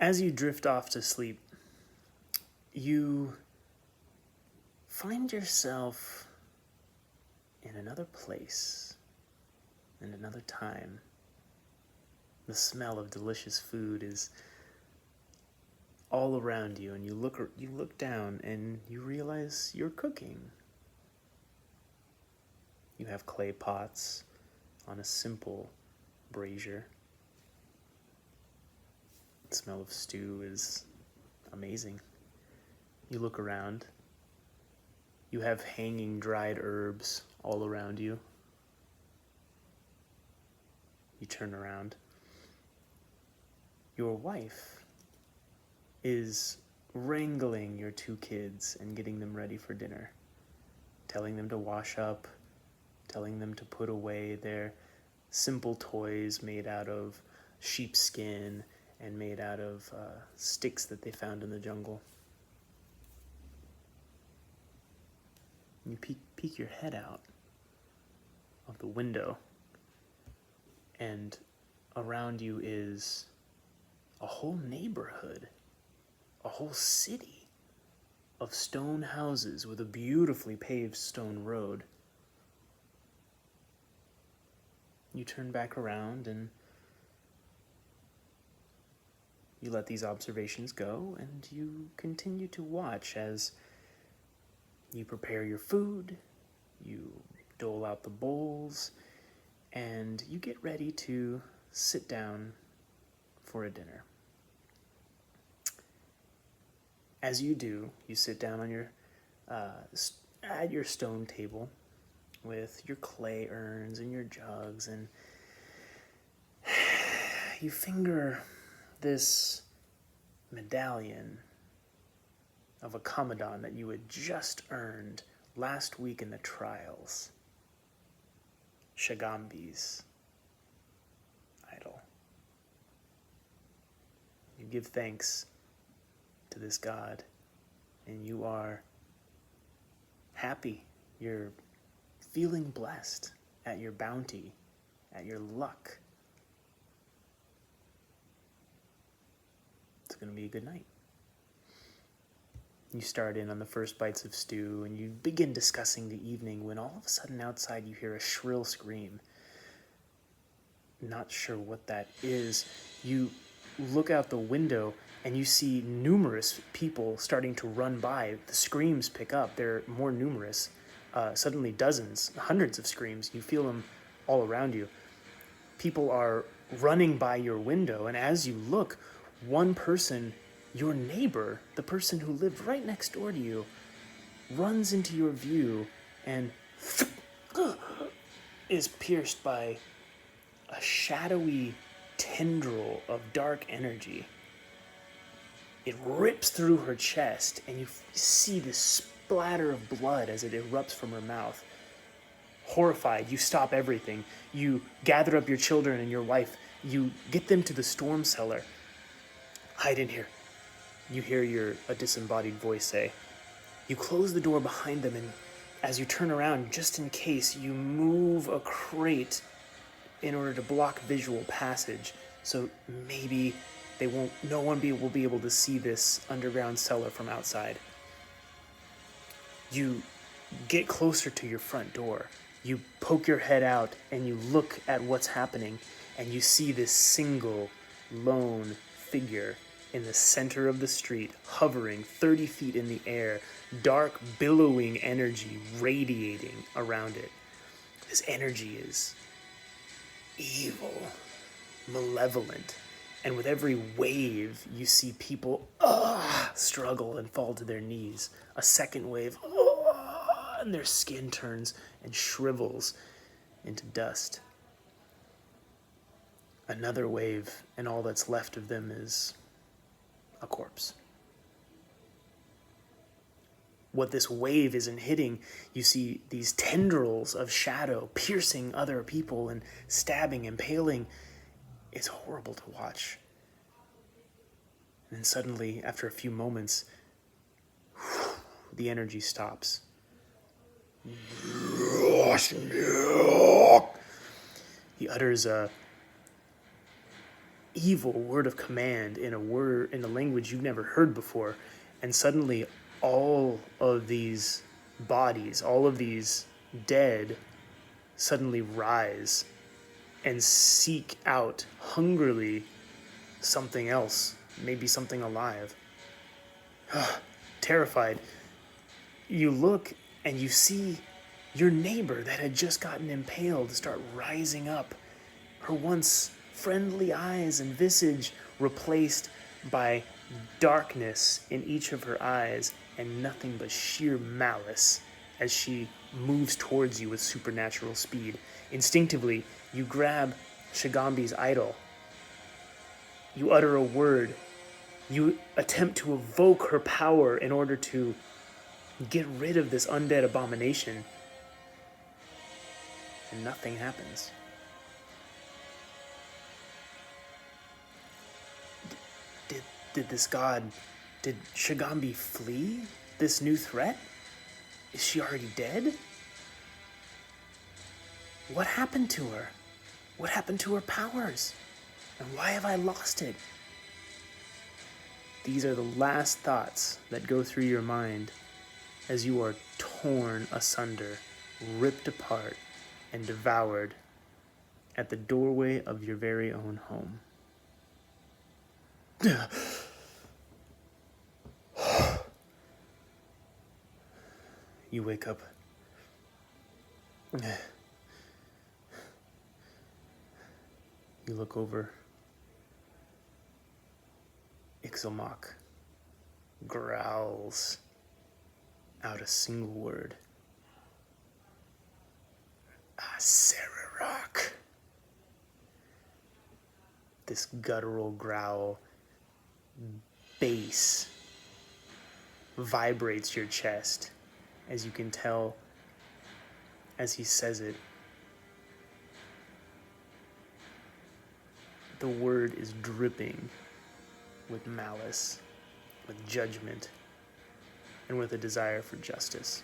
As you drift off to sleep, you find yourself in another place and another time. The smell of delicious food is all around you, and you look down and you realize you're cooking. You have clay pots on a simple brazier. The smell of stew is amazing. You look around. You have hanging dried herbs all around you. You turn around. Your wife is wrangling your two kids and getting them ready for dinner, telling them to wash up, telling them to put away their simple toys made out of sheepskin and made out of sticks that they found in the jungle. You peek your head out of the window, and around you is a whole neighborhood, a whole city of stone houses with a beautifully paved stone road. You turn back around and you let these observations go, and you continue to watch as you prepare your food, you dole out the bowls, and you get ready to sit down for a dinner. As you do, you sit down on your at your stone table with your clay urns and your jugs, and you finger this medallion of a commandant that you had just earned last week in the trials. Shagambi's idol. You give thanks to this god, and you are happy. You're feeling blessed at your bounty, at your luck. It's going to be a good night. You start in on the first bites of stew, and you begin discussing the evening when all of a sudden outside you hear a shrill scream. Not sure what that is. You look out the window and you see numerous people starting to run by. The screams pick up. They're more numerous. Suddenly dozens, hundreds of screams. You feel them all around you. People are running by your window, and as you look, one person, your neighbor, the person who lived right next door to you, runs into your view and is pierced by a shadowy tendril of dark energy. It rips through her chest, and you see this splatter of blood as it erupts from her mouth. Horrified, you stop everything. You gather up your children and your wife. You get them to the storm cellar. Hide in here, you hear a disembodied voice say. You close the door behind them, and as you turn around, just in case, you move a crate in order to block visual passage, so maybe no one will be able to see this underground cellar from outside. You get closer to your front door. You poke your head out and you look at what's happening, and you see this single, lone figure in the center of the street, hovering 30 feet in the air, dark, billowing energy radiating around it. This energy is evil, malevolent, and with every wave, you see people struggle and fall to their knees. A second wave, and their skin turns and shrivels into dust. Another wave, and all that's left of them is a corpse. What this wave isn't hitting, you see these tendrils of shadow piercing other people and stabbing, impaling. It's horrible to watch. And then suddenly, after a few moments, the energy stops. He utters a evil word of command in a language you've never heard before, and suddenly all of these bodies, all of these dead, suddenly rise and seek out hungrily something else, maybe something alive. Terrified, you look and you see your neighbor that had just gotten impaled start rising up, her once friendly eyes and visage replaced by darkness in each of her eyes and nothing but sheer malice as she moves towards you with supernatural speed. Instinctively, you grab Shigambi's idol. You utter a word. You attempt to evoke her power in order to get rid of this undead abomination. And nothing happens. Did this god, did Shigambi flee this new threat? Is she already dead? What happened to her? What happened to her powers? And why have I lost it? These are the last thoughts that go through your mind as you are torn asunder, ripped apart, and devoured at the doorway of your very own home. You wake up. You look over. Ixelmach growls out a single word. Serarok. This guttural growl, bass, vibrates your chest, as you can tell as he says it. The word is dripping with malice, with judgment, and with a desire for justice.